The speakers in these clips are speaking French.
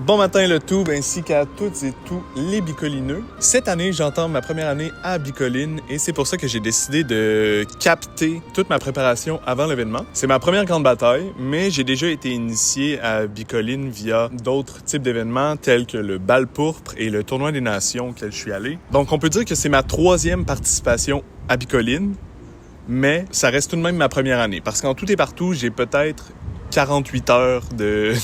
Bon matin le Tube ainsi qu'à toutes et tous les bicolineux. Cette année, j'entame ma première année à Bicoline et c'est pour ça que j'ai décidé de capter toute ma préparation avant l'événement. C'est ma première grande bataille, mais j'ai déjà été initié à Bicoline via d'autres types d'événements tels que le bal pourpre et le tournoi des nations auquel je suis allé. Donc on peut dire que c'est ma troisième participation à Bicoline, mais ça reste tout de même ma première année parce qu'en tout et partout, j'ai peut-être 48 heures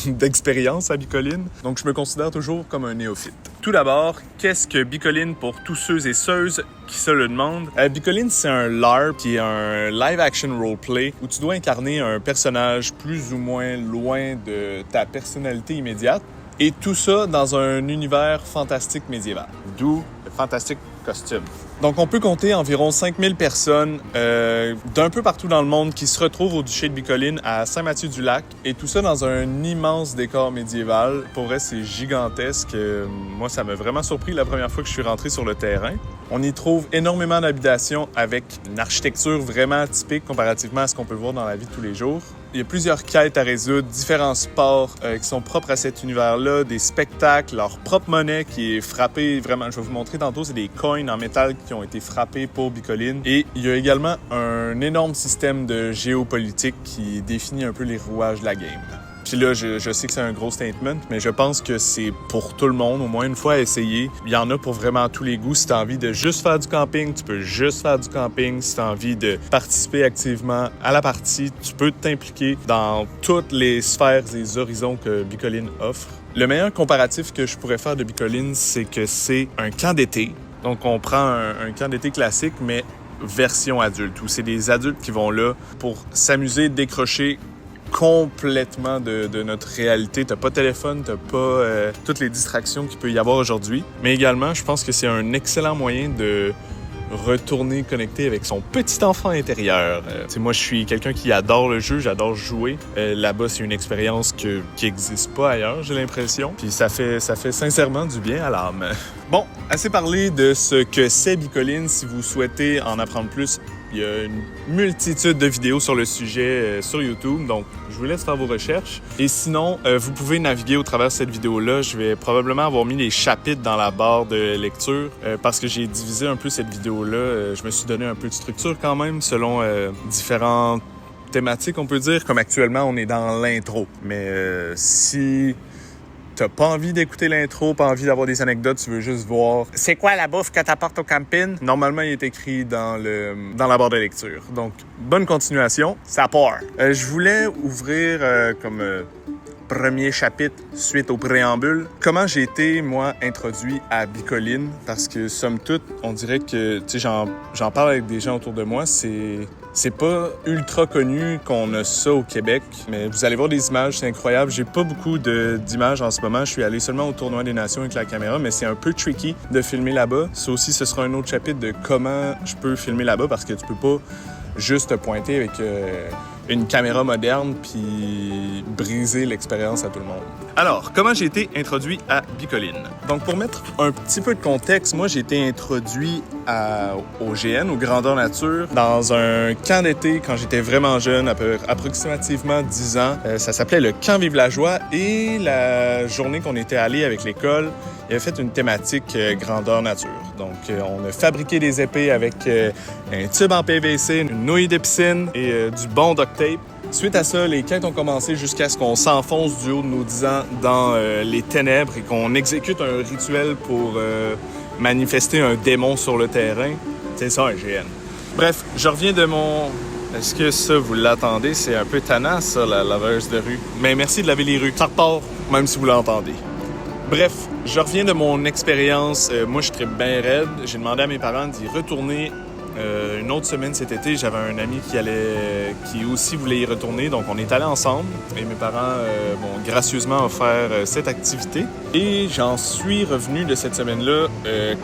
d'expérience à Bicoline, donc je me considère toujours comme un néophyte. Tout d'abord, qu'est-ce que Bicoline pour tous ceux et ceuses qui se le demandent? Bicoline, c'est un LARP qui est un live-action roleplay où tu dois incarner un personnage plus ou moins loin de ta personnalité immédiate et tout ça dans un univers fantastique médiéval, d'où le fantastique costume. Donc, on peut compter environ 5000 personnes d'un peu partout dans le monde qui se retrouvent au Duché de Bicoline à Saint-Mathieu-du-Lac. Et tout ça dans un immense décor médiéval. Pour vrai, c'est gigantesque. Moi, ça m'a vraiment surpris la première fois que je suis rentré sur le terrain. On y trouve énormément d'habitations avec une architecture vraiment atypique comparativement à ce qu'on peut voir dans la vie de tous les jours. Il y a plusieurs quêtes à résoudre, différents sports qui sont propres à cet univers-là, des spectacles, leur propre monnaie qui est frappée vraiment. Je vais vous montrer tantôt, c'est des coins en métal qui ont été frappés pour Bicoline. Et il y a également un énorme système de géopolitique qui définit un peu les rouages de la game. Puis là, je sais que c'est un gros statement, mais je pense que c'est pour tout le monde, au moins une fois à essayer. Il y en a pour vraiment tous les goûts. Si tu as envie de juste faire du camping, tu peux juste faire du camping. Si tu as envie de participer activement à la partie, tu peux t'impliquer dans toutes les sphères et horizons que Bicoline offre. Le meilleur comparatif que je pourrais faire de Bicoline, c'est que c'est un camp d'été. Donc, on prend un camp d'été classique, mais version adulte, où c'est des adultes qui vont là pour s'amuser, décrocher complètement de notre réalité. T'as pas de téléphone, t'as pas toutes les distractions qu'il peut y avoir aujourd'hui. Mais également, je pense que c'est un excellent moyen de retourner connecter avec son petit enfant intérieur. Moi, je suis quelqu'un qui adore le jeu, j'adore jouer. Là-bas, c'est une expérience qui n'existe pas ailleurs, j'ai l'impression. Puis ça fait sincèrement du bien à l'âme. Bon, assez parlé de ce que c'est Bicoline. Si vous souhaitez en apprendre plus, il y a une multitude de vidéos sur le sujet sur YouTube, donc je vous laisse faire vos recherches. Et sinon, vous pouvez naviguer au travers de cette vidéo-là. Je vais probablement avoir mis les chapitres dans la barre de lecture parce que j'ai divisé un peu cette vidéo-là. Je me suis donné un peu de structure quand même selon différentes thématiques, on peut dire. Comme actuellement, on est dans l'intro. Mais si t'as pas envie d'écouter l'intro, pas envie d'avoir des anecdotes, tu veux juste voir c'est quoi la bouffe que t'apportes au camping, normalement, il est écrit dans la barre de lecture. Donc, bonne continuation. Ça part. Je voulais ouvrir comme premier chapitre suite au préambule. Comment j'ai été, moi, introduit à Bicoline? Parce que, somme toute, on dirait que, tu sais, j'en parle avec des gens autour de moi, c'est pas ultra connu qu'on a ça au Québec, mais vous allez voir des images, c'est incroyable. J'ai pas beaucoup d'images en ce moment. Je suis allé seulement au tournoi des nations avec la caméra, mais c'est un peu tricky de filmer là-bas. Ça aussi, ce sera un autre chapitre de comment je peux filmer là-bas parce que tu peux pas juste te pointer avec une caméra moderne puis briser l'expérience à tout le monde. Alors, comment j'ai été introduit à Bicoline? Donc, pour mettre un petit peu de contexte, moi, j'ai été introduit au GN, au Grandeur Nature, dans un camp d'été quand j'étais vraiment jeune, approximativement 10 ans. Ça s'appelait le Camp Vive la Joie et la journée qu'on était allé avec l'école, il avait fait une thématique grandeur nature. Donc, on a fabriqué des épées avec un tube en PVC, une nouille de piscine et du bon duct tape. Suite à ça, les quêtes ont commencé jusqu'à ce qu'on s'enfonce du haut de nos 10 ans dans les ténèbres et qu'on exécute un rituel pour manifester un démon sur le terrain. C'est ça, un GN. Bref, je reviens de mon... Est-ce que ça, vous l'attendez? C'est un peu tannant, ça, la laveuse de rue. Mais merci de laver les rues. Ça repart, même si vous l'entendez. Bref, je reviens de mon expérience. Moi, je tripe bien raide. J'ai demandé à mes parents d'y retourner une autre semaine cet été. J'avais un ami qui aussi voulait y retourner, donc on est allés ensemble. Et mes parents m'ont gracieusement offert cette activité. Et j'en suis revenu de cette semaine-là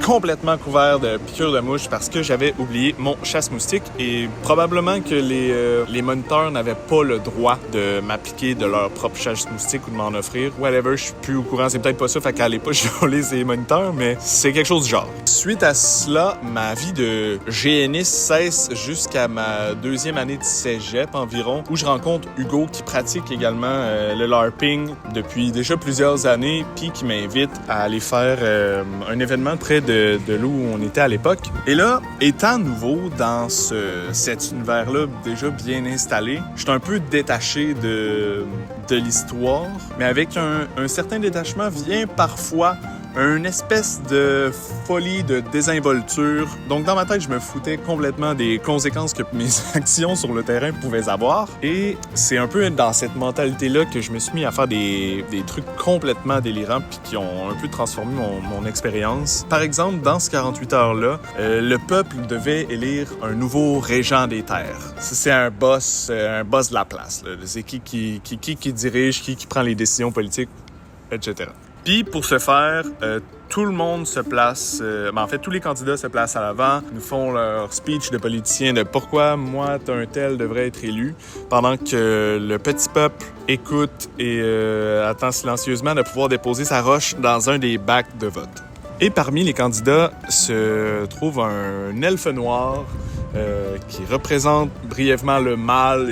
complètement couvert de piqûres de mouches parce que j'avais oublié mon chasse-moustique. Et probablement que les moniteurs n'avaient pas le droit de m'appliquer de leur propre chasse-moustique ou de m'en offrir. Whatever, je suis plus au courant. C'est peut-être pas ça, fait qu'à l'époque, je volais ces moniteurs, mais c'est quelque chose du genre. Suite à cela, ma vie de GN GNIS cesse jusqu'à ma 2e année de cégep environ, où je rencontre Hugo qui pratique également le LARPing depuis déjà plusieurs années, puis qui m'invite à aller faire un événement près de là où on était à l'époque. Et là, étant nouveau dans cet univers-là déjà bien installé, je suis un peu détaché de l'histoire, mais avec un certain détachement vient parfois une espèce de folie de désinvolture. Donc, dans ma tête, je me foutais complètement des conséquences que mes actions sur le terrain pouvaient avoir. Et c'est un peu dans cette mentalité-là que je me suis mis à faire des trucs complètement délirants puis qui ont un peu transformé mon expérience. Par exemple, dans ce 48 heures-là, le peuple devait élire un nouveau régent des terres. C'est un boss de la place, là. C'est qui dirige, qui prend les décisions politiques, etc. Puis, pour ce faire, tout le monde se place... en fait, tous les candidats se placent à l'avant, nous font leur speech de politiciens de pourquoi moi, un tel devrait être élu, pendant que le petit peuple écoute et attend silencieusement de pouvoir déposer sa roche dans un des bacs de vote. Et parmi les candidats se trouve un elfe noir qui représente brièvement le mal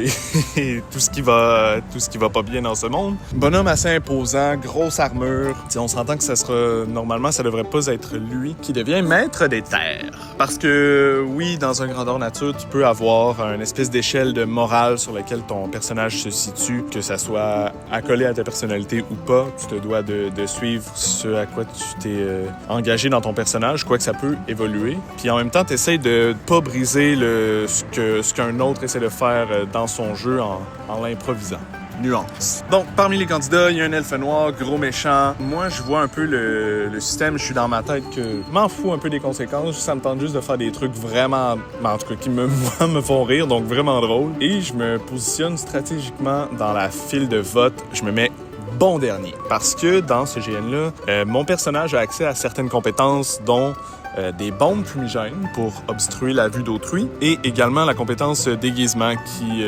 et tout ce qui va pas bien dans ce monde. Bonhomme assez imposant, grosse armure. T'sais, on s'entend que normalement, ça devrait pas être lui qui devient maître des terres. Parce que oui, dans un grandeur nature, tu peux avoir une espèce d'échelle de morale sur laquelle ton personnage se situe, que ça soit accolé à ta personnalité ou pas. Tu te dois de suivre ce à quoi tu t'es engagé dans ton personnage, quoique ça peut évoluer. Puis en même temps, tu essaies de pas briser ce qu'un autre essaie de faire dans son jeu en l'improvisant. Nuance. Donc, parmi les candidats, il y a un elfe noir, gros méchant. Moi, je vois un peu le système. Je suis dans ma tête que je m'en fous un peu des conséquences. Ça me tente juste de faire des trucs vraiment, en tout cas, qui me font rire, donc vraiment drôle. Et je me positionne stratégiquement dans la file de vote. Je me mets bon dernier. Parce que dans ce GN-là, mon personnage a accès à certaines compétences, dont des bombes fumigènes pour obstruer la vue d'autrui et également la compétence déguisement qui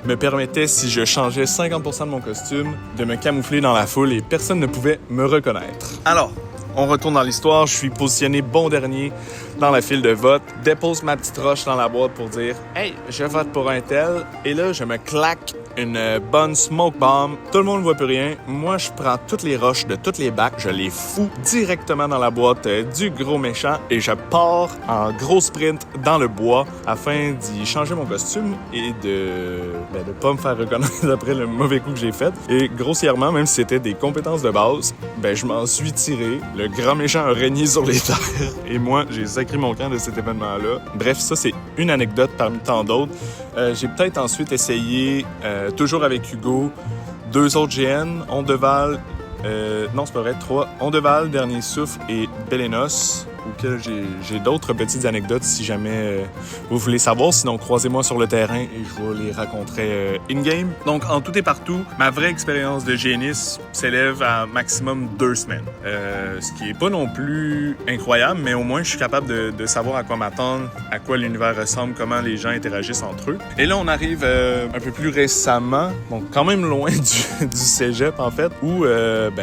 me permettait, si je changeais 50% de mon costume, de me camoufler dans la foule et personne ne pouvait me reconnaître. Alors, on retourne dans l'histoire, je suis positionné bon dernier dans la file de vote, dépose ma petite roche dans la boîte pour dire « Hey, je vote pour un tel » et là, je me claque une bonne smoke bomb. Tout le monde ne voit plus rien. Moi, je prends toutes les roches de toutes les bacs, je les fous directement dans la boîte du gros méchant et je pars en gros sprint dans le bois afin d'y changer mon costume et de pas me faire reconnaître après le mauvais coup que j'ai fait. Et grossièrement, même si c'était des compétences de base, je m'en suis tiré. Le grand méchant a régné sur les terres et moi, j'ai sacré mon camp de cet événement-là. Bref, ça, c'est une anecdote parmi tant d'autres. J'ai peut-être ensuite essayé, toujours avec Hugo, 2 autres GN, Ondeval, non, c'est pas vrai, 3, Ondeval, Dernier Souffle et Belenos, auxquels j'ai d'autres petites anecdotes si jamais vous voulez savoir. Sinon, croisez-moi sur le terrain et je vous les raconterai in-game. Donc, en tout et partout, ma vraie expérience de GNIS s'élève à maximum 2 semaines. Ce qui est pas non plus incroyable, mais au moins, je suis capable de savoir à quoi m'attendre, à quoi l'univers ressemble, comment les gens interagissent entre eux. Et là, on arrive un peu plus récemment, donc quand même loin du cégep, en fait, où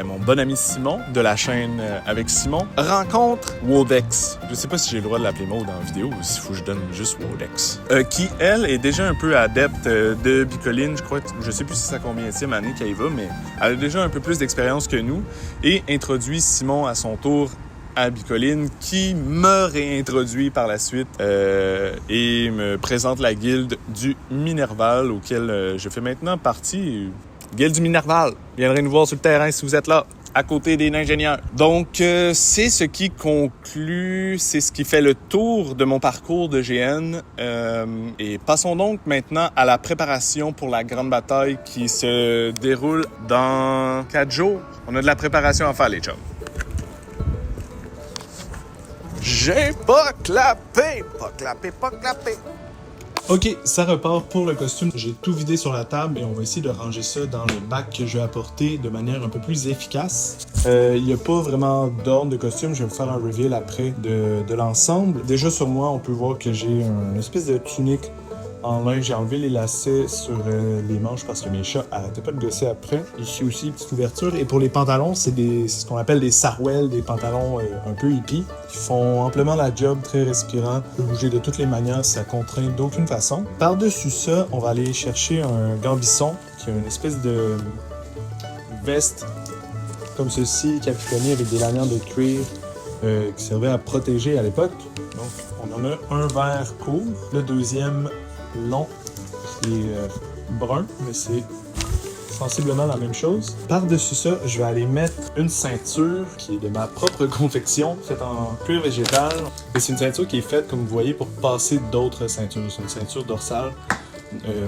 mon bon ami Simon, de la chaîne Avec Simon, rencontre Wodex. Je sais pas si j'ai le droit de l'appeler Maud en vidéo ou s'il faut que je donne juste Wodex. Qui, elle, est déjà un peu adepte de Bicoline. Je sais plus si c'est sa combienième année qu'elle y va, mais elle a déjà un peu plus d'expérience que nous et introduit Simon à son tour à Bicoline, qui me réintroduit par la suite et me présente la guilde du Minerval, auquel je fais maintenant partie. Guilde du Minerval. Viendrez nous voir sur le terrain si vous êtes là, à côté des ingénieurs. Donc, c'est ce qui conclut, c'est ce qui fait le tour de mon parcours de GN. Et passons donc maintenant à la préparation pour la grande bataille qui se déroule dans 4 jours. On a de la préparation à faire, les chums. J'ai pas clapé. Ok, ça repart pour le costume. J'ai tout vidé sur la table et on va essayer de ranger ça dans le bac que je vais apporter de manière un peu plus efficace. Il n'y a pas vraiment d'ordre de costume. Je vais vous faire un reveal après de l'ensemble. Déjà sur moi, on peut voir que j'ai une espèce de tunique en lin. J'ai enlevé les lacets sur les manches parce que mes chats arrêtaient pas de gosser après. Ici aussi, petite ouverture. Et pour les pantalons, c'est ce qu'on appelle des sarouels, des pantalons un peu hippies, qui font amplement la job, très respirant. On peut bouger de toutes les manières, ça contraint d'aucune façon. Par-dessus ça, on va aller chercher un gambisson, qui a une espèce de veste comme ceci, capitonné avec des lanières de cuir qui servaient à protéger à l'époque. Donc, on en a un vert court, le deuxième long, qui est brun, mais c'est sensiblement la même chose. Par-dessus ça, je vais aller mettre une ceinture qui est de ma propre confection, faite en cuir végétal. Et c'est une ceinture qui est faite, comme vous voyez, pour passer d'autres ceintures. C'est une ceinture dorsale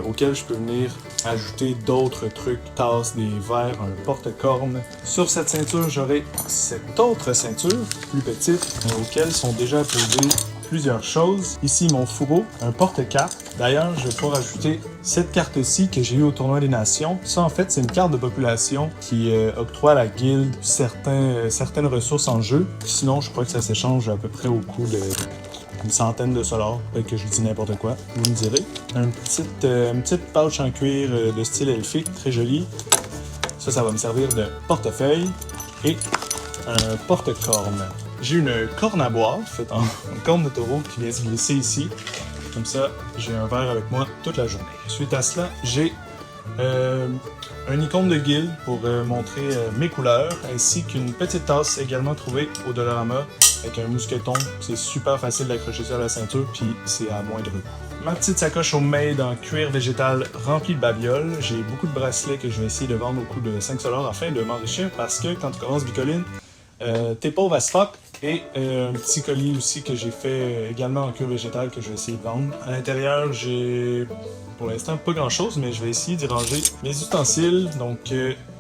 auquel je peux venir ajouter d'autres trucs, tasses, des verres, un porte-corne. Sur cette ceinture, j'aurai cette autre ceinture, plus petite, auquel sont déjà posées plusieurs choses. Ici, mon fourreau, un porte-carte. D'ailleurs, je vais pouvoir ajouter cette carte-ci que j'ai eue au Tournoi des Nations. Ça, en fait, c'est une carte de population qui octroie à la guilde certaines ressources en jeu. Sinon, je crois que ça s'échange à peu près au coût d'une centaine de $. Peut-être que je dis n'importe quoi, vous me direz. Une petite pouch en cuir de style elfique, très jolie. Ça va me servir de portefeuille et un porte-corne. J'ai une corne à boire, faite en corne de taureau qui vient se glisser ici. Comme ça, j'ai un verre avec moi toute la journée. Suite à cela, j'ai un icône de guilde pour montrer mes couleurs, ainsi qu'une petite tasse également trouvée au Dollarama avec un mousqueton. C'est super facile d'accrocher ça à la ceinture, puis c'est à moindre coût. Ma petite sacoche homemade en cuir végétal remplie de babioles. J'ai beaucoup de bracelets que je vais essayer de vendre au coût de 5$ afin de m'enrichir, parce que quand tu commences Bicoline, t'es pauvre as fuck. Et un petit collier aussi que j'ai fait également en cuir végétal que je vais essayer de vendre. À l'intérieur, j'ai pour l'instant pas grand chose, mais je vais essayer d'y ranger mes ustensiles, donc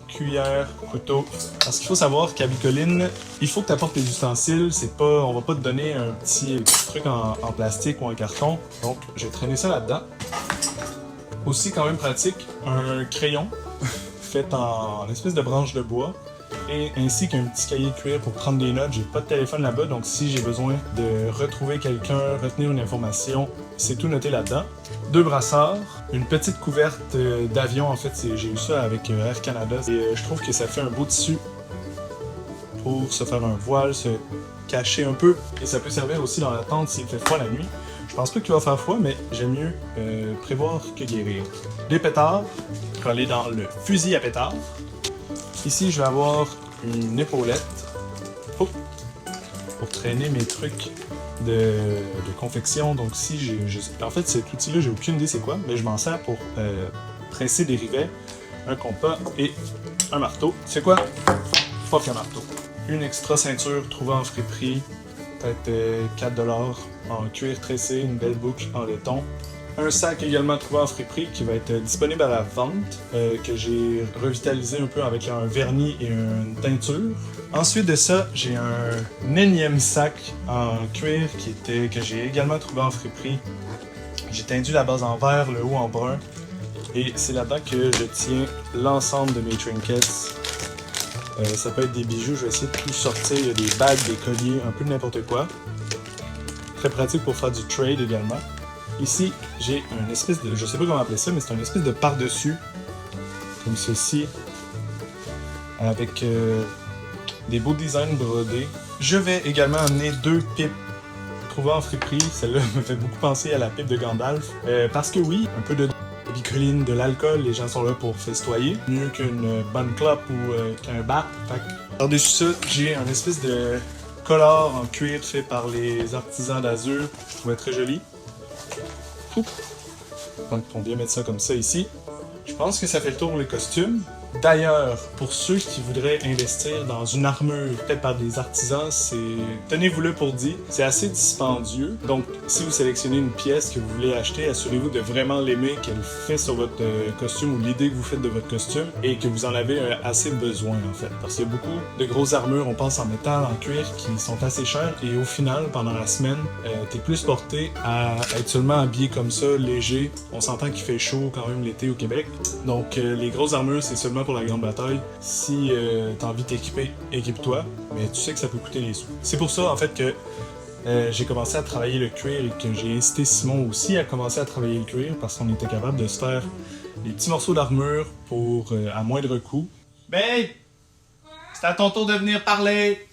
cuillère, couteau. Parce qu'il faut savoir qu'à Bicoline, il faut que tu apportes tes ustensiles. On va pas te donner un petit truc en plastique ou en carton. Donc, j'ai traîné ça là-dedans. Aussi, quand même pratique, un crayon fait en espèce de branche de bois. Et ainsi qu'un petit cahier de cuir pour prendre des notes. J'ai pas de téléphone là-bas, donc si j'ai besoin de retrouver quelqu'un, retenir une information, c'est tout noté là-dedans. 2 brassards, une petite couverte d'avion, en fait, j'ai eu ça avec Air Canada. Et je trouve que ça fait un beau tissu pour se faire un voile, se cacher un peu. Et ça peut servir aussi dans la tente s'il fait froid la nuit. Je pense pas qu'il va faire froid, mais j'aime mieux prévoir que guérir. Des pétards collés dans le fusil à pétards. Ici, je vais avoir une épaulette pour traîner mes trucs de confection. Donc, si en fait, cet outil-là, j'ai aucune idée c'est quoi, mais je m'en sers pour presser des rivets, un compas et un marteau. C'est quoi? Pas qu'un marteau. Une extra ceinture trouvée en friperie, peut-être 4$ en cuir tressé, une belle boucle en laiton. Un sac également trouvé en friperie qui va être disponible à la vente, que j'ai revitalisé un peu avec un vernis et une teinture. Ensuite de ça, j'ai un énième sac en cuir que j'ai également trouvé en friperie. J'ai teindu la base en vert, le haut en brun. Et c'est là-dedans que je tiens l'ensemble de mes trinkets. Ça peut être des bijoux, je vais essayer de tout sortir. Il y a des bagues, des colliers, un peu de n'importe quoi. Très pratique pour faire du trade également. Ici, j'ai une espèce de, je sais pas comment appeler ça, mais c'est une espèce de par-dessus, comme ceci, avec des beaux designs brodés. Je vais également amener 2 pipes trouvées en friperie. Celle-là me fait beaucoup penser à la pipe de Gandalf. Parce que oui, un peu de bicoline, de l'alcool, les gens sont là pour festoyer. Mieux qu'une bonne clope ou qu'un bat. Par-dessus ça, j'ai un espèce de collar en cuir fait par les artisans d'Azur. Je trouvais très joli. Donc, on vient mettre ça comme ça ici. Je pense que ça fait le tour pour les costumes. D'ailleurs, pour ceux qui voudraient investir dans une armure faite par des artisans, tenez-vous-le pour dit, c'est assez dispendieux. Donc, si vous sélectionnez une pièce que vous voulez acheter, assurez-vous de vraiment l'aimer, qu'elle fait sur votre costume ou l'idée que vous faites de votre costume et que vous en avez assez besoin en fait. Parce qu'il y a beaucoup de grosses armures, on pense en métal, en cuir, qui sont assez chères et au final, pendant la semaine, t'es plus porté à être seulement habillé comme ça, léger. On s'entend qu'il fait chaud quand même l'été au Québec. Donc, les grosses armures, c'est seulement pour la grande bataille. Si t'as envie de t'équiper, équipe-toi, mais tu sais que ça peut coûter les sous. C'est pour ça, en fait, que j'ai commencé à travailler le cuir et que j'ai incité Simon aussi à commencer à travailler le cuir parce qu'on était capable de se faire des petits morceaux d'armure pour à moindre coût. Babe! C'est à ton tour de venir parler!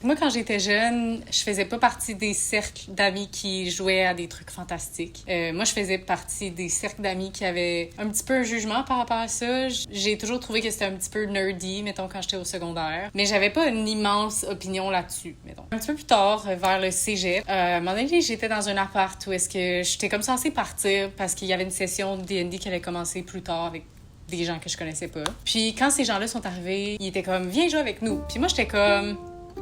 Moi, quand j'étais jeune, je faisais pas partie des cercles d'amis qui jouaient à des trucs fantastiques. Moi, je faisais partie des cercles d'amis qui avaient un petit peu un jugement par rapport à ça. J'ai toujours trouvé que c'était un petit peu nerdy, mettons, quand j'étais au secondaire. Mais j'avais pas une immense opinion là-dessus, mettons. Un petit peu plus tard, vers le cégep, à un moment donné, j'étais dans un appart où est-ce que j'étais comme censée partir parce qu'il y avait une session de D&D qui allait commencer plus tard avec des gens que je connaissais pas. Puis quand ces gens-là sont arrivés, ils étaient comme « Viens jouer avec nous ». Puis moi, j'étais comme...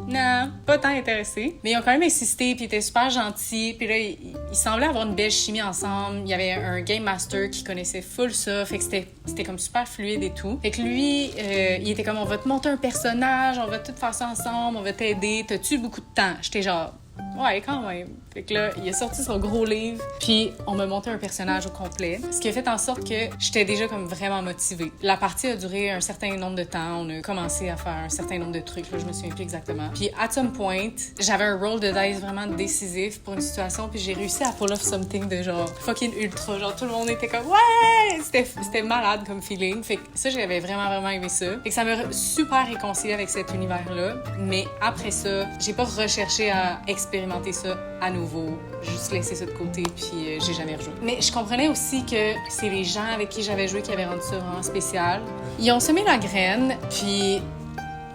Non, pas tant intéressés. Mais ils ont quand même insisté, puis ils étaient super gentils. Puis là, ils semblaient avoir une belle chimie ensemble. Il y avait un game master qui connaissait full ça. Fait que c'était comme super fluide et tout. Fait que lui, il était comme, on va te monter un personnage, on va tout faire ça ensemble, on va t'aider. T'as-tu beaucoup de temps? J'étais genre... Ouais, quand même. Fait que là, il a sorti son gros livre, puis on m'a monté un personnage au complet. Ce qui a fait en sorte que j'étais déjà comme vraiment motivée. La partie a duré un certain nombre de temps. On a commencé à faire un certain nombre de trucs, là, je me souviens plus exactement. Puis, at some point, j'avais un roll de dice vraiment décisif pour une situation, puis j'ai réussi à pull off something de genre fucking ultra. Genre, tout le monde était comme « Ouais! » C'était malade comme feeling. Fait que ça, j'avais vraiment aimé ça. Fait que ça m'a super réconciliée avec cet univers-là. Mais après ça, j'ai pas recherché à expérimenter ça à nouveau, juste laisser ça de côté, puis j'ai jamais rejoué. Mais je comprenais aussi que c'est les gens avec qui j'avais joué qui avaient rendu ça vraiment spécial. Ils ont semé la graine, puis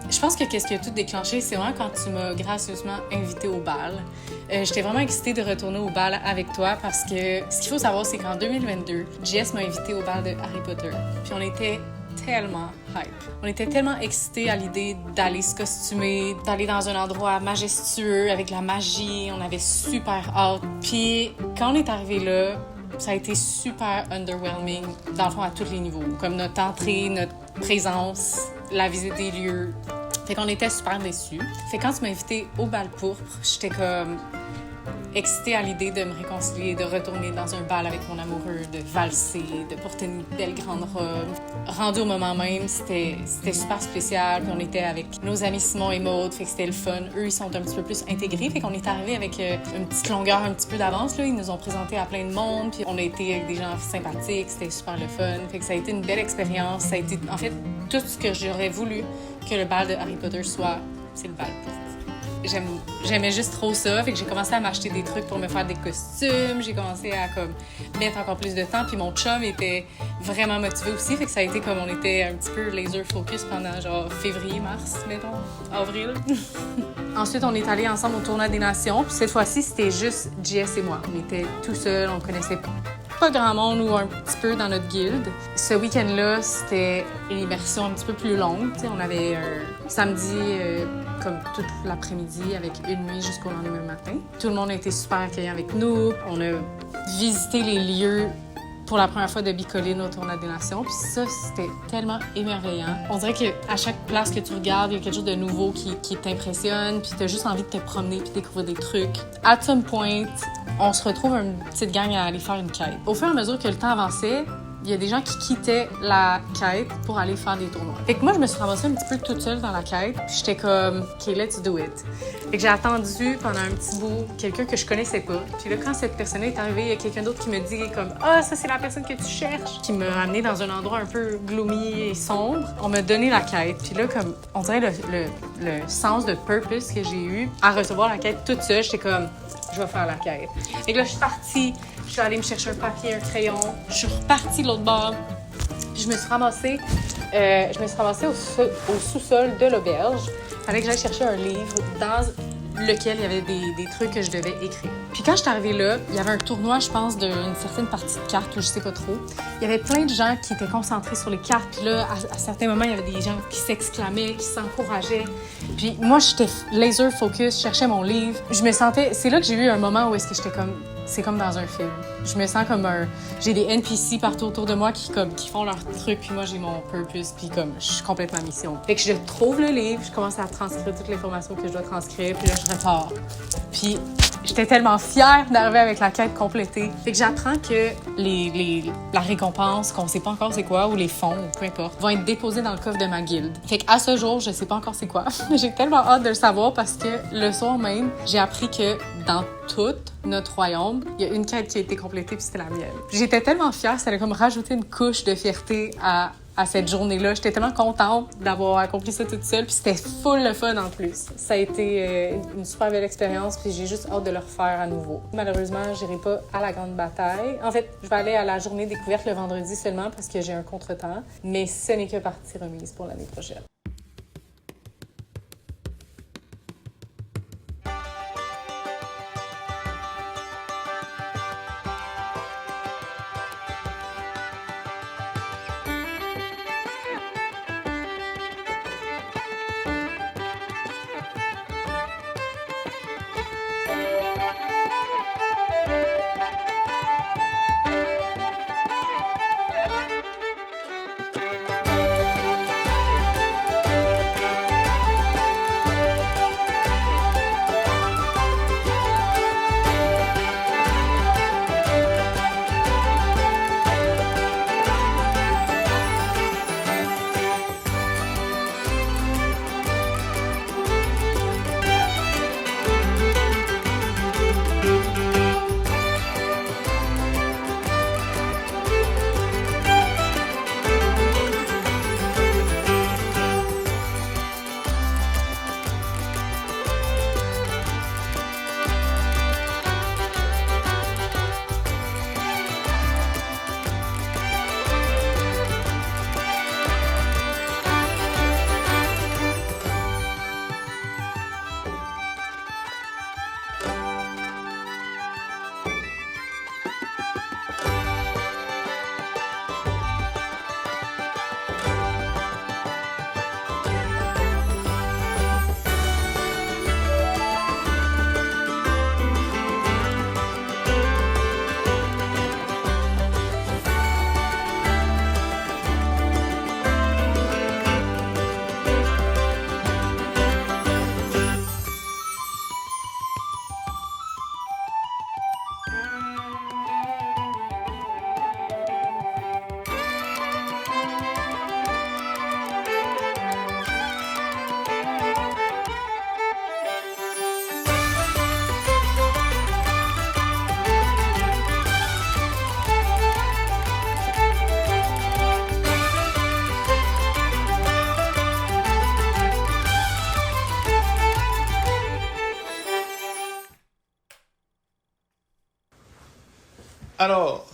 je pense que qu'est-ce qui a tout déclenché, c'est vraiment quand tu m'as gracieusement invitée au bal. J'étais vraiment excitée de retourner au bal avec toi parce que ce qu'il faut savoir, c'est qu'en 2022, JS m'a invitée au bal de Harry Potter. Puis on était tellement hype. On était tellement excités à l'idée d'aller se costumer, d'aller dans un endroit majestueux avec la magie. On avait super hâte. Puis quand on est arrivé là, ça a été super underwhelming, dans le fond, à tous les niveaux. Comme notre entrée, notre présence, la visite des lieux. Fait qu'on était super déçus. Fait que quand tu m'as invité au bal pourpre, j'étais comme excitée à l'idée de me réconcilier, de retourner dans un bal avec mon amoureux, de valser, de porter une belle grande robe. Rendu au moment même, c'était super spécial. Puis on était avec nos amis Simon et Maude, fait que c'était le fun. Eux, ils sont un petit peu plus intégrés, fait qu'on est arrivé avec une petite longueur un petit peu d'avance. Là. Ils nous ont présenté à plein de monde, puis on a été avec des gens sympathiques, c'était super le fun. Fait que ça a été une belle expérience. Ça a été, en fait, tout ce que j'aurais voulu que le bal de Harry Potter soit, c'est le bal pourpre. J'aimais juste trop ça, fait que j'ai commencé à m'acheter des trucs pour me faire des costumes, j'ai commencé à comme mettre encore plus de temps, puis mon chum était vraiment motivé aussi, fait que ça a été comme on était un petit peu laser focus pendant genre février, mars, mettons, avril. Ensuite, on est allés ensemble au Tournoi des Nations, puis cette fois-ci, c'était juste JS et moi. On était tout seuls, on connaissait pas grand monde ou un petit peu dans notre guilde. Ce week-end-là, c'était une immersion un petit peu plus longue. T'sais, on avait un samedi comme toute l'après-midi avec une nuit jusqu'au lendemain matin. Tout le monde a été super accueillant avec nous. On a visité les lieux pour la première fois de Bicoline au Tournoi des Nations. Puis ça, c'était tellement émerveillant. On dirait qu'à chaque place que tu regardes, il y a quelque chose de nouveau qui t'impressionne. Puis t'as juste envie de te promener puis découvrir des trucs. At some point, on se retrouve une petite gang à aller faire une quête. Au fur et à mesure que le temps avançait, il y a des gens qui quittaient la quête pour aller faire des tournois. Fait que moi, je me suis ramassée un petit peu toute seule dans la quête, puis j'étais comme « OK, let's do it ». Fait que j'ai attendu pendant un petit bout quelqu'un que je connaissais pas. Puis là, quand cette personne est arrivée, il y a quelqu'un d'autre qui me dit comme « Ah, ça, c'est la personne que tu cherches », qui m'a amenée dans un endroit un peu gloomy et sombre. On m'a donné la quête. Puis là, comme, on dirait le sens de purpose que j'ai eu à recevoir la quête toute seule, j'étais comme « Je vais faire la quête ». Fait que là, je suis partie. Je suis allée me chercher un papier, un crayon. Je suis repartie de l'autre bord. Puis je me suis ramassée au sous-sol de l'auberge. Il fallait que j'aille chercher un livre dans lequel il y avait des trucs que je devais écrire. Puis quand je suis arrivée là, il y avait un tournoi, je pense, d'une certaine partie de cartes, ou je sais pas trop. Il y avait plein de gens qui étaient concentrés sur les cartes. Puis là, à certains moments, il y avait des gens qui s'exclamaient, qui s'encourageaient. Puis moi, j'étais laser focus, je cherchais mon livre. Je me sentais... C'est là que j'ai eu un moment où est-ce que j'étais comme... c'est comme dans un film. Je me sens comme j'ai des NPC partout autour de moi qui font leur truc, puis moi j'ai mon purpose, puis comme je suis complètement mission. Fait que je trouve le livre, je commence à transcrire toute l'information que je dois transcrire, puis là je repars. Puis j'étais tellement fière d'arriver avec la quête complétée. Fait que j'apprends que la récompense, qu'on sait pas encore c'est quoi, ou les fonds, ou peu importe, vont être déposés dans le coffre de ma guilde. Fait qu'à ce jour, je sais pas encore c'est quoi. J'ai tellement hâte de le savoir parce que le soir même, j'ai appris que dans tout notre royaume, il y a une quête qui a été complétée, puis c'était la mienne. J'étais tellement fière, ça a comme rajouté une couche de fierté à cette journée-là. J'étais tellement contente d'avoir accompli ça toute seule, puis c'était full le fun en plus. Ça a été une super belle expérience, puis j'ai juste hâte de le refaire à nouveau. Malheureusement, j'irai pas à la grande bataille. En fait, je vais aller à la journée découverte le vendredi seulement parce que j'ai un contretemps, mais ce n'est que partie remise pour l'année prochaine. Alors,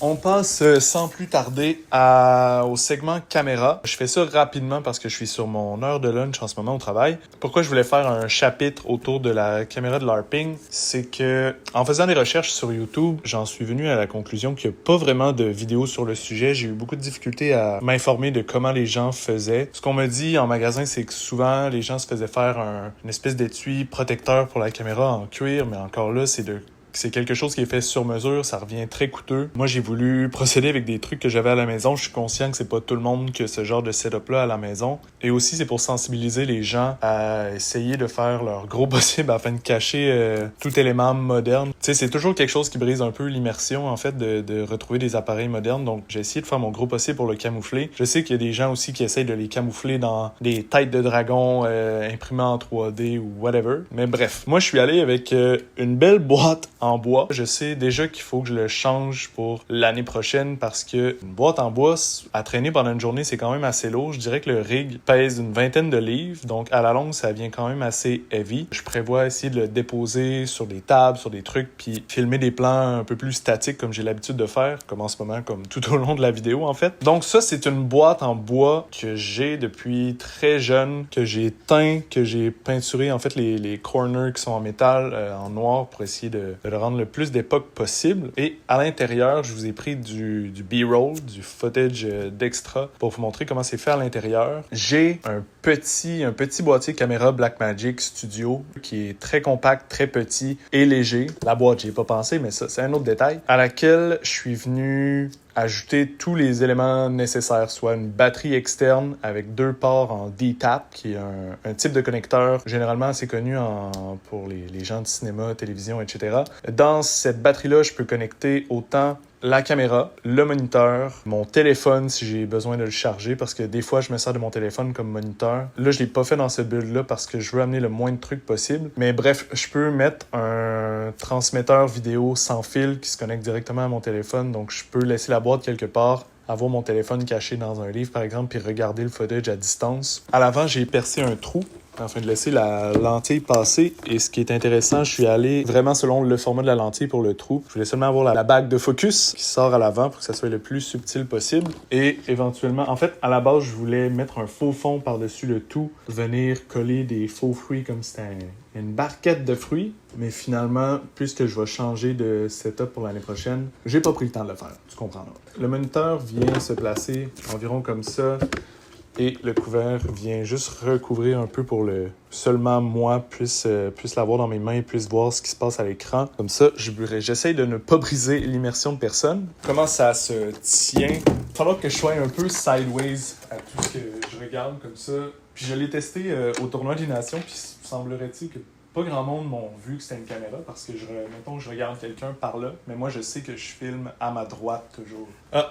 on passe sans plus tarder au segment caméra. Je fais ça rapidement parce que je suis sur mon heure de lunch en ce moment au travail. Pourquoi je voulais faire un chapitre autour de la caméra de LARPing, c'est que en faisant des recherches sur YouTube, j'en suis venu à la conclusion qu'il n'y a pas vraiment de vidéos sur le sujet. J'ai eu beaucoup de difficultés à m'informer de comment les gens faisaient. Ce qu'on me dit en magasin, c'est que souvent les gens se faisaient faire une espèce d'étui protecteur pour la caméra en cuir, mais encore là, c'est quelque chose qui est fait sur mesure, ça revient très coûteux. Moi, j'ai voulu procéder avec des trucs que j'avais à la maison. Je suis conscient que c'est pas tout le monde qui a ce genre de setup-là à la maison. Et aussi, c'est pour sensibiliser les gens à essayer de faire leur gros possible afin de cacher tout élément moderne. Tu sais, c'est toujours quelque chose qui brise un peu l'immersion, en fait, de retrouver des appareils modernes. Donc, j'ai essayé de faire mon gros possible pour le camoufler. Je sais qu'il y a des gens aussi qui essayent de les camoufler dans des têtes de dragon imprimées en 3D ou whatever. Mais bref, moi, je suis allé avec une belle boîte en bois. Je sais déjà qu'il faut que je le change pour l'année prochaine parce que une boîte en bois à traîner pendant une journée, c'est quand même assez lourd. Je dirais que le rig pèse une 20aine de livres, donc à la longue, ça vient quand même assez heavy. Je prévois essayer de le déposer sur des tables, sur des trucs, puis filmer des plans un peu plus statiques comme j'ai l'habitude de faire, comme en ce moment, comme tout au long de la vidéo en fait. Donc ça, c'est une boîte en bois que j'ai depuis très jeune, que j'ai teint, que j'ai peinturé en fait les corners qui sont en métal, en noir pour essayer de vais le rendre le plus d'époque possible. Et à l'intérieur, je vous ai pris du B-roll, du footage d'extra pour vous montrer comment c'est fait à l'intérieur. J'ai un petit boîtier caméra Blackmagic Studio qui est très compact, très petit et léger. La boîte, j'y ai pas pensé, mais ça, c'est un autre détail. À laquelle je suis venu ajouter tous les éléments nécessaires, soit une batterie externe avec 2 ports en D-Tap, qui est un type de connecteur généralement assez connu pour les gens de cinéma, télévision, etc. Dans cette batterie-là, je peux connecter autant la caméra, le moniteur, mon téléphone si j'ai besoin de le charger parce que des fois je me sers de mon téléphone comme moniteur. Là, je l'ai pas fait dans cette build-là parce que je veux amener le moins de trucs possible. Mais bref, je peux mettre un transmetteur vidéo sans fil qui se connecte directement à mon téléphone. Donc je peux laisser la boîte quelque part, avoir mon téléphone caché dans un livre par exemple, puis regarder le footage à distance. À l'avant, j'ai percé un trou afin de laisser la lentille passer. Et ce qui est intéressant, je suis allé vraiment selon le format de la lentille pour le trou. Je voulais seulement avoir la bague de focus qui sort à l'avant pour que ça soit le plus subtil possible. Et éventuellement, en fait, à la base, je voulais mettre un faux fond par-dessus le tout, venir coller des faux fruits comme si c'était une barquette de fruits. Mais finalement, puisque je vais changer de setup pour l'année prochaine, j'ai pas pris le temps de le faire. Tu comprendras. Le moniteur vient se placer environ comme ça. Et le couvert vient juste recouvrir un peu pour seulement moi puisse l'avoir dans mes mains et puisse voir ce qui se passe à l'écran. Comme ça, j'essaye de ne pas briser l'immersion de personne. Comment ça se tient? Il va falloir que je sois un peu sideways à tout ce que je regarde comme ça. Puis je l'ai testé au tournoi des Nations, puis semblerait-il que pas grand monde m'ont vu que c'était une caméra parce que mettons que je regarde quelqu'un par là, mais moi je sais que je filme à ma droite toujours.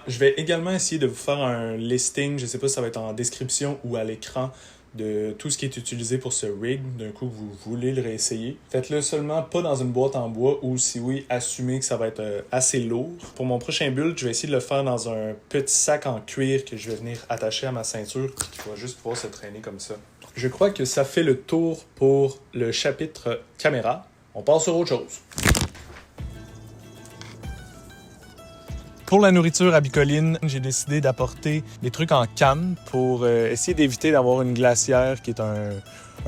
Je vais également essayer de vous faire un listing, je sais pas si ça va être en description ou à l'écran, de tout ce qui est utilisé pour ce rig. D'un coup, vous voulez le réessayer. Faites-le seulement pas dans une boîte en bois ou si oui, assumez que ça va être assez lourd. Pour mon prochain build, je vais essayer de le faire dans un petit sac en cuir que je vais venir attacher à ma ceinture et qui va juste pouvoir se traîner comme ça. Je crois que ça fait le tour pour le chapitre caméra. On passe sur autre chose. Pour la nourriture à Bicoline, j'ai décidé d'apporter des trucs en canne pour essayer d'éviter d'avoir une glacière qui est un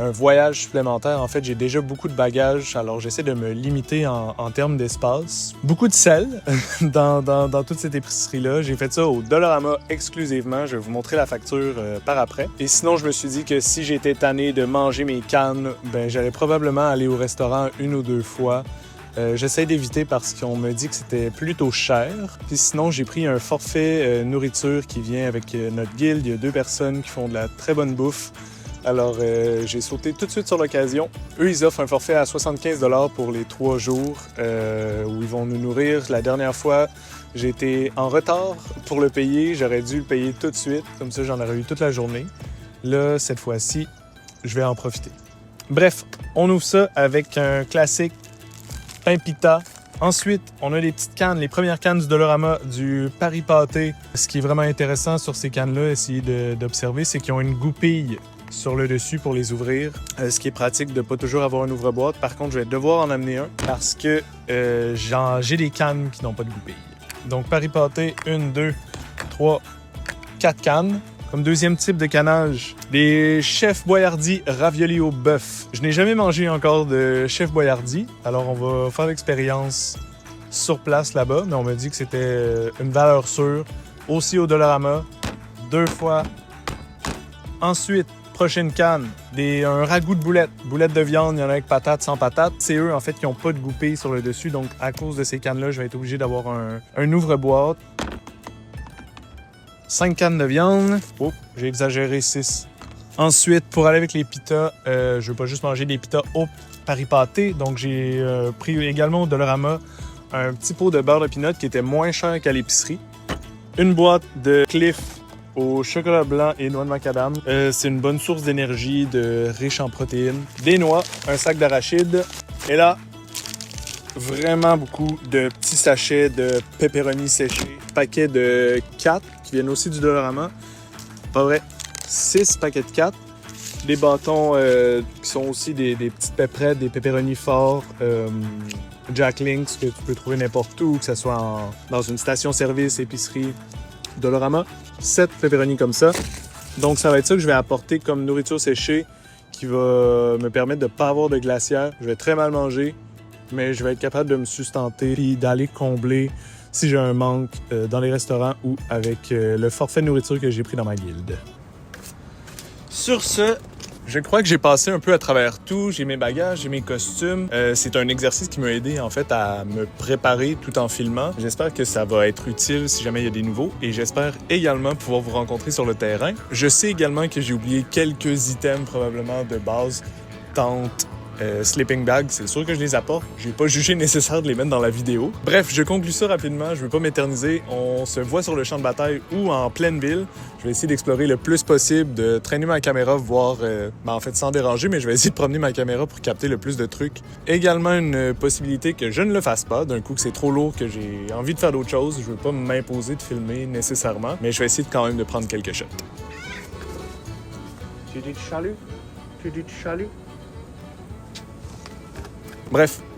voyage supplémentaire. En fait, j'ai déjà beaucoup de bagages, alors j'essaie de me limiter en termes d'espace. Beaucoup de sel dans toute cette épicerie-là. J'ai fait ça au Dollarama exclusivement. Je vais vous montrer la facture par après. Et sinon, je me suis dit que si j'étais tanné de manger mes cannes, j'allais probablement aller au restaurant 1 ou 2 fois. J'essaie d'éviter parce qu'on me dit que c'était plutôt cher. Puis sinon, j'ai pris un forfait nourriture qui vient avec notre guilde. Il y a 2 personnes qui font de la très bonne bouffe. Alors, j'ai sauté tout de suite sur l'occasion. Eux, ils offrent un forfait à 75$ pour les 3 jours où ils vont nous nourrir. La dernière fois, j'ai été en retard pour le payer. J'aurais dû le payer tout de suite. Comme ça, j'en aurais eu toute la journée. Là, cette fois-ci, je vais en profiter. Bref, on ouvre ça avec un classique pain pita. Ensuite, on a les petites cannes, les premières cannes du Dollarama, du Paris pâté. Ce qui est vraiment intéressant sur ces cannes-là, essayer d'observer, c'est qu'ils ont une goupille sur le dessus pour les ouvrir. Ce qui est pratique de ne pas toujours avoir un ouvre-boîte. Par contre, je vais devoir en amener un parce que j'ai des cannes qui n'ont pas de goupille. Donc, Paris pâté, 1, 2, 3, 4 cannes. Comme deuxième type de canage, des Chef Boyardee raviolis au bœuf. Je n'ai jamais mangé encore de Chef Boyardee, alors on va faire l'expérience sur place là-bas, mais on m'a dit que c'était une valeur sûre. Aussi au Dollarama, 2 fois. Ensuite, prochaine canne, un ragoût de boulettes. Boulettes de viande, il y en a avec patates, sans patates. C'est eux, en fait, qui n'ont pas de goupille sur le dessus, donc à cause de ces cannes-là, je vais être obligé d'avoir un ouvre-boîte. 5 cannes de viande. Oh, j'ai exagéré 6. Ensuite, pour aller avec les pitas, je veux pas juste manger des pitas au Paris pâté. Donc, j'ai pris également au Dollarama un petit pot de beurre de pinot qui était moins cher qu'à l'épicerie. Une boîte de Cliff au chocolat blanc et noix de macadam. C'est une bonne source d'énergie, riche en protéines. Des noix, un sac d'arachides. Et là, vraiment beaucoup de petits sachets de pepperoni séchés. Paquet de 4 qui viennent aussi du Dollarama. Pas vrai, 6 paquets de 4. Des bâtons qui sont aussi des petites pepperettes, des pepperoni forts. Jack Links que tu peux trouver n'importe où, que ce soit dans une station-service, épicerie, Dollarama. 7 pepperoni comme ça. Donc ça va être ça que je vais apporter comme nourriture séchée qui va me permettre de ne pas avoir de glacière. Je vais très mal manger. mais je vais être capable de me sustenter et d'aller combler si j'ai un manque dans les restaurants ou avec le forfait de nourriture que j'ai pris dans ma guilde. Sur ce, je crois que j'ai passé un peu à travers tout. J'ai mes bagages, j'ai mes costumes. C'est un exercice qui m'a aidé en fait à me préparer tout en filmant. J'espère que ça va être utile si jamais il y a des nouveaux et j'espère également pouvoir vous rencontrer sur le terrain. Je sais également que j'ai oublié quelques items probablement de base. Tente, sleeping bag, c'est sûr que je les apporte. J'ai pas jugé nécessaire de les mettre dans la vidéo. Bref, je conclue ça rapidement. Je veux pas m'éterniser. On se voit sur le champ de bataille ou en pleine ville. Je vais essayer d'explorer le plus possible, de traîner ma caméra, voir, en fait, sans déranger, mais je vais essayer de promener ma caméra pour capter le plus de trucs. Également, une possibilité que je ne le fasse pas, d'un coup que c'est trop lourd, que j'ai envie de faire d'autres choses. Je veux pas m'imposer de filmer nécessairement, mais je vais essayer quand même de prendre quelques shots. Tu dis chalut? Tu dis chalut? Bref,